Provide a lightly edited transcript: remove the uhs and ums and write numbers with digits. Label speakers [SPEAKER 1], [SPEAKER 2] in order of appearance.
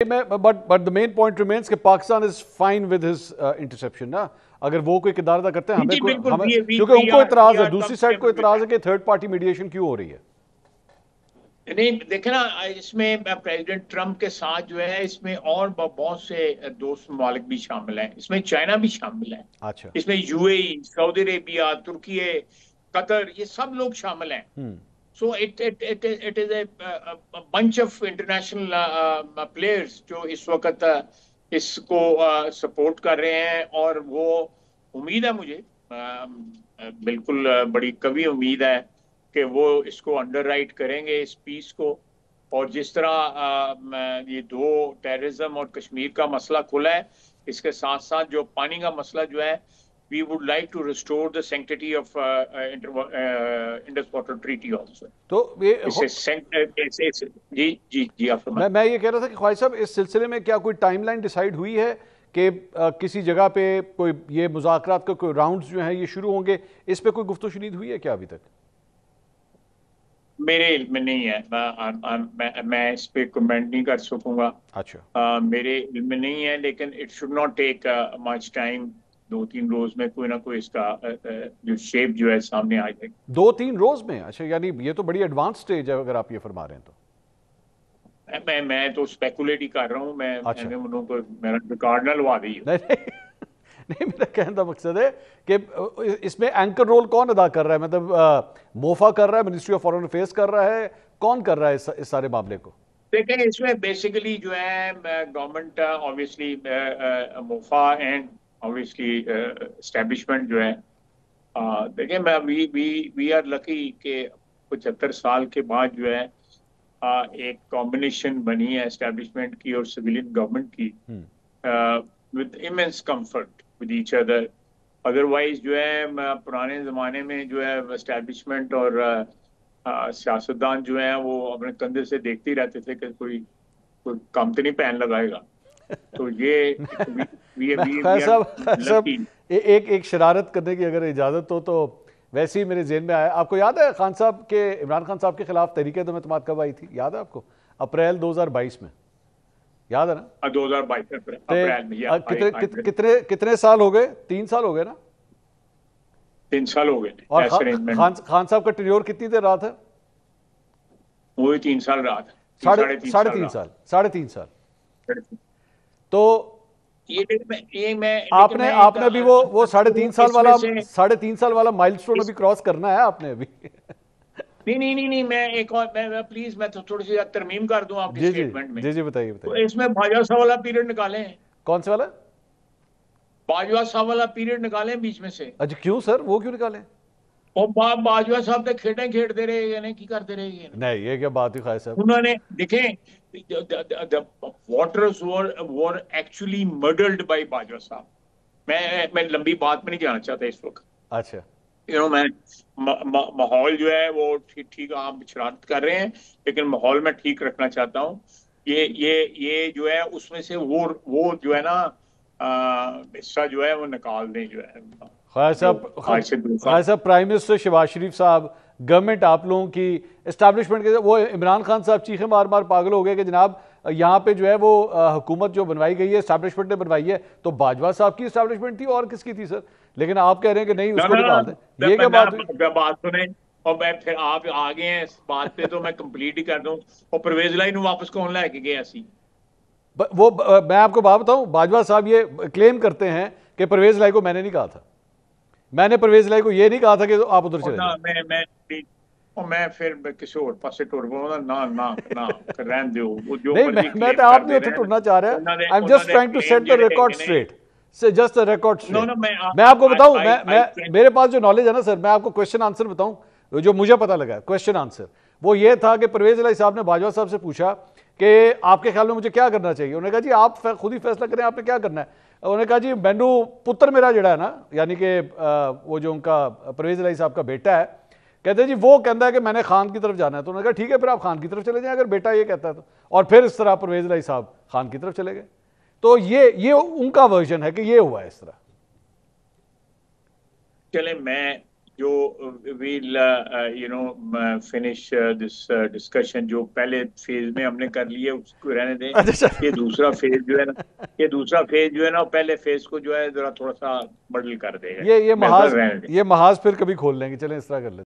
[SPEAKER 1] But the main point remains کہ Pakistan is fine with his interception نا. اگر وہ کوئی کردار ادا کرتے ہیں ہمیں کیونکہ ان کو اعتراض ہے, دوسری سائڈ کو اعتراض ہے کہ تھرڈ پارٹی میڈیشن کیوں ہو رہی ہے.
[SPEAKER 2] نہیں دیکھیں نا, اس میں پریزیڈنٹ ٹرمپ کے ساتھ جو ہے اس میں اور بہت سے دوست ممالک بھی شامل ہیں, اس میں چائنا بھی شامل ہے,
[SPEAKER 1] اچھا
[SPEAKER 2] اس میں یو اے ای, سعودی عربیہ, ترکی, قطر, یہ سب لوگ شامل ہیں. So it is a bunch of international players جو اس وقت اس کو سپورٹ کر رہے ہیں, اور وہ امید ہے مجھے بالکل بڑی قوی امید ہے کہ وہ اس کو انڈر رائٹ کریں گے اس پیس کو. اور جس طرح یہ دو ٹیررزم اور کشمیر کا مسئلہ کھلا ہے, اس کے ساتھ ساتھ جو پانی کا مسئلہ جو ہے, we would like to restore the sanctity of Indus Water Treaty also.
[SPEAKER 1] تو
[SPEAKER 2] جی آپ
[SPEAKER 1] میں یہ کہہ رہا تھا کہ خواجہ صاحب اس سلسلے میں کیا کوئی ٹائم لائن ڈیسائیڈ ہوئی ہے کہ کسی جگہ پہ کوئی یہ مذاکرات کا کوئی راؤنڈز جو ہیں یہ شروع ہوں گے, اس پہ کوئی گفت و شنید ہوئی ہے کیا ابھی تک؟
[SPEAKER 2] میرے علم میں نہیں ہے, میں اس پہ کمنٹ نہیں کر سکوں گا.
[SPEAKER 1] اچھا
[SPEAKER 2] میرے علم میں نہیں ہے, لیکن it should not take much time. 2-3 روز میں کوئی نہ کوئی اس کا جو شیپ جو ہے سامنے آ جائے.
[SPEAKER 1] 2-3 روز میں؟ اچھا, یعنی یہ تو بڑی ایڈوانس سٹیج ہے اگر آپ یہ فرما رہے ہیں تو.
[SPEAKER 2] میں تو اسپیکولیٹ ہی کر رہا ہوں, میں انہوں کو میرا ریکارڈ نہ لوا دی.
[SPEAKER 1] نہیں, میرا کہنے کا مقصد ہے کہ اس میں اینکر رول کون ادا کر رہا ہے, مطلب موفا کر رہا ہے, منسٹری آف فارن افیئرس کر رہا ہے, کون کر رہا ہے اس سارے معاملے کو؟
[SPEAKER 2] دیکھیں اس میں بیسیکلی جو ہے گورنمنٹ obviously موفا اینڈ obviously اسٹیبلشمنٹ جو ہے, دیکھیں وی آر لکی کہ 75 سال کے بعد جو ہے ایک کمبینیشن بنی ہے اسٹیبلشمنٹ کی اور سویلین گورنمنٹ کی, with immense comfort with each other. Otherwise جو ہے پرانے زمانے میں جو ہے اسٹیبلشمنٹ اور سیاستدان جو ہیں وہ اپنے کندھے سے دیکھتے ہی رہتے تھے کہ کوئی کام تو نہیں پین لگائے گا. تو یہ
[SPEAKER 1] ایک شرارت کرنے کی اگر اجازت ہو تو ویسے ہی میرے ذہن میں آیا, آپ کو یاد ہے خان صاحب کے, عمران خان صاحب کے خلاف تحریک عدم اعتماد کب آئی تھی, یاد ہے آپ کو؟ اپریل 2022 میں, یاد ہے نا؟
[SPEAKER 2] 2022 اپریل میں.
[SPEAKER 1] کتنے سال ہو گئے؟ 3 سال ہو گئے نا؟
[SPEAKER 2] 3 سال ہو گئے.
[SPEAKER 1] اور خان صاحب کا ٹینیور کتنی دیر رہا تھا؟
[SPEAKER 2] وہی 3 سال رہا تھا.
[SPEAKER 1] 3.5 سال. تو آپ نے بھی وہ 3.5 سال والا مائل سٹون ابھی کراس کرنا ہے آپ نے ابھی.
[SPEAKER 2] نہیں, میں ایک اور پلیز میں تھوڑی سی ترمیم کر دوں آپ کی اسٹیٹمنٹ میں.
[SPEAKER 1] جی بتائیے.
[SPEAKER 2] اس میں باجوہ صاحب والا پیریڈ نکالیں.
[SPEAKER 1] کون سے والا؟
[SPEAKER 2] باجوہ صاحب والا پیریڈ نکالیں بیچ میں سے.
[SPEAKER 1] اچھا کیوں سر, وہ کیوں نکالیں؟
[SPEAKER 2] اور باجوہ صاحب تو کھیٹیں کھیٹتے رہے گا, نہیں کی کرتے رہے گا.
[SPEAKER 1] نہیں, یہ کیا بات ہے خواجہ صاحب,
[SPEAKER 2] انہوں نے دیکھیں the waters were actually murdered by Bajwa صاحب. میں لمبی بات میں نہیں جانا چاہتا اس وقت.
[SPEAKER 1] اچھا
[SPEAKER 2] میں ماحول جو ہے وہ ٹھیک آپ شرارت کر رہے ہیں, لیکن ماحول میں ٹھیک رکھنا چاہتا ہوں. یہ جو ہے اس میں سے وہ جو ہے نا حصہ جو ہے وہ نکال دیں. جو ہے
[SPEAKER 1] خواجہ صاحب پرائم منسٹر شہباز شریف صاحب, گورنمنٹ آپ لوگوں کی, اسٹیبلشمنٹ کے, وہ عمران خان صاحب چیخیں مار پاگل ہو گئے کہ جناب یہاں پہ جو ہے وہ حکومت جو بنوائی گئی ہے اسٹیبلشمنٹ نے بنوائی ہے, تو باجوہ صاحب کی اسٹیبلشمنٹ تھی اور کس کی تھی سر؟ لیکن آپ کہہ رہے ہیں کہ نہیں اس کو نکال دیں. یہ کیا
[SPEAKER 2] بات سنیں, اور میں پھر آپ آگے ہیں اس بات پہ تو میں کمپلیٹ ہی کر دوں. اور پرویز لائی نو واپس کون لے کے گیا سی؟
[SPEAKER 1] وہ میں آپ کو بات بتاؤں, باجوہ صاحب یہ کلیم کرتے ہیں کہ پرویز لائی کو میں نے نہیں کہا تھا, میں نے پرویز لائی کو یہ نہیں کہا تھا کہ آپ ادھر چلے جائیں.
[SPEAKER 2] میں پھر کسی اور پاسے ٹور گا نہ رہن دیو.
[SPEAKER 1] میں تو آپ نہیں اتنے ٹورنا چاہ رہا ہے. I'm just trying to set the record straight. Just the record straight. میں آپ کو بتاؤں, میرے پاس جو نالج ہے نا سر, میں آپ کو کوشچن آنسر بتاؤں جو مجھے پتا لگا ہے. کوشچن آنسر وہ یہ تھا کہ پرویز الہی صاحب نے باجوہ صاحب سے پوچھا کہ آپ کے خیال میں مجھے کیا کرنا چاہیے. انہوں نے کہا جی آپ خود ہی فیصلہ کریں آپ نے کیا کرنا ہے. انہوں نے کہا جی مینو پتر میرا جڑا ہے نا, یعنی کہ وہ جو ان کا پرویز الہی صاحب کا بیٹا ہے, کہتے ہیں جی وہ کہتا ہے کہ میں نے خان کی طرف جانا ہے. تو انہوں نے کہا ٹھیک ہے پھر آپ خان کی طرف چلے جائیں اگر بیٹا یہ کہتا ہے تو. اور پھر اس طرح پرویز الہی صاحب خان کی طرف چلے گئے. تو یہ ان کا ورژن ہے کہ یہ ہوا ہے اس طرح.
[SPEAKER 2] چلے میں جو well you know finish this discussion جو پہلے فیز میں ہم نے کر لیے اس کو رہنے دیں. یہ دوسرا فیز جو ہے نا پہلے فیز کو جو ہے ذرا تھوڑا سا بدل کر دے گا.
[SPEAKER 1] یہ محاذ پھر کبھی کھول لیں گے. چلیں اس طرح کر لیں.